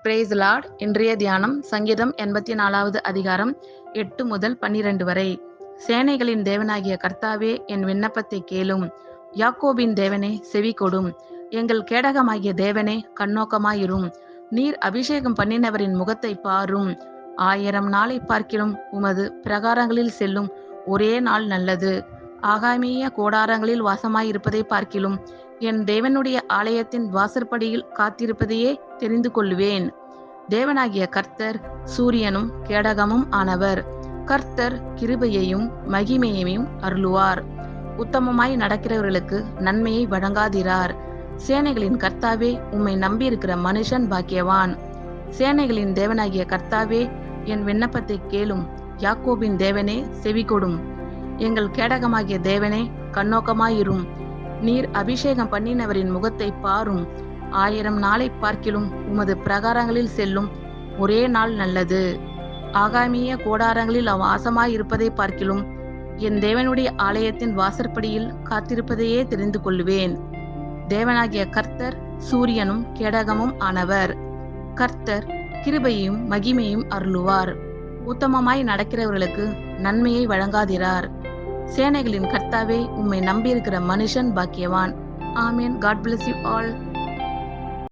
Price Lord. இன்றைய தியானம் சங்கீதம் 84வது அதிகாரம் 8 முதல் 12 வரை. சேனைகளின் தேவனாகிய கர்த்தாவே, என் விண்ணப்பத்தை கேளும். யாக்கோபின் தேவனே, செவி கொடும். எங்கள் கேடகமாகிய தேவனே, கண்ணோக்கமாயிரும். நீர் அபிஷேகம் பண்ணினவரின் முகத்தை பாரும். 1000 நாளை பார்க்கிலும் உமது பிரகாரங்களில் செல்லும் ஒரே நாள் நல்லது. ஆகாமிய கூடாரங்களில் வாசமாயிருப்பதை பார்க்கிலும் என் தேவனுடைய ஆலயத்தின் வாசற்படியில் காத்திருப்பதையே தெரிந்து கொள்வேன். தேவனாகிய கர்த்தர் சூரியனும் கேடகமும் ஆனவர். கர்த்தர் கிருபையையும் மகிமையையும் அருளுவார். உத்தமமாய் நடக்கிறவர்களுக்கு நன்மையை வழங்காதிரார். சேனைகளின் கர்த்தாவே, உம்மை நம்பியிருக்கிற மனுஷன் பாக்கியவான். சேனைகளின் தேவனாகிய கர்த்தாவே, என் விண்ணப்பத்தை கேளும். யாக்கோபின் தேவனே, செவி கொடும். எங்கள் கேடகமாகிய தேவனே, கண்ணோக்கமாயிரும். நீர் அபிஷேகம் பண்ணினவரின் முகத்தை பாரும். 1000 நாளை பார்க்கிலும் உமது பிரகாரங்களில் செல்லும் ஒரே நாள் நல்லது. ஆகாமிய கூடாரங்களில் வாசமாயிருப்பதை பார்க்கிலும் என் தேவனுடைய ஆலயத்தின் வாசற்படியில் காத்திருப்பதையே தெரிந்து கொள்வேன். தேவனாகிய கர்த்தர் சூரியனும் கேடகமும் ஆனவர். கர்த்தர் கிருபையும் மகிமையும் அருளுவார். உத்தமமாய் நடக்கிறவர்களுக்கு நன்மையை வழங்காதிரார். சேனைகளின் கர்த்தாவே, உம்மை நம்பியிருக்கிற மனுஷன் பாக்கியவான். ஆமென். God bless you all.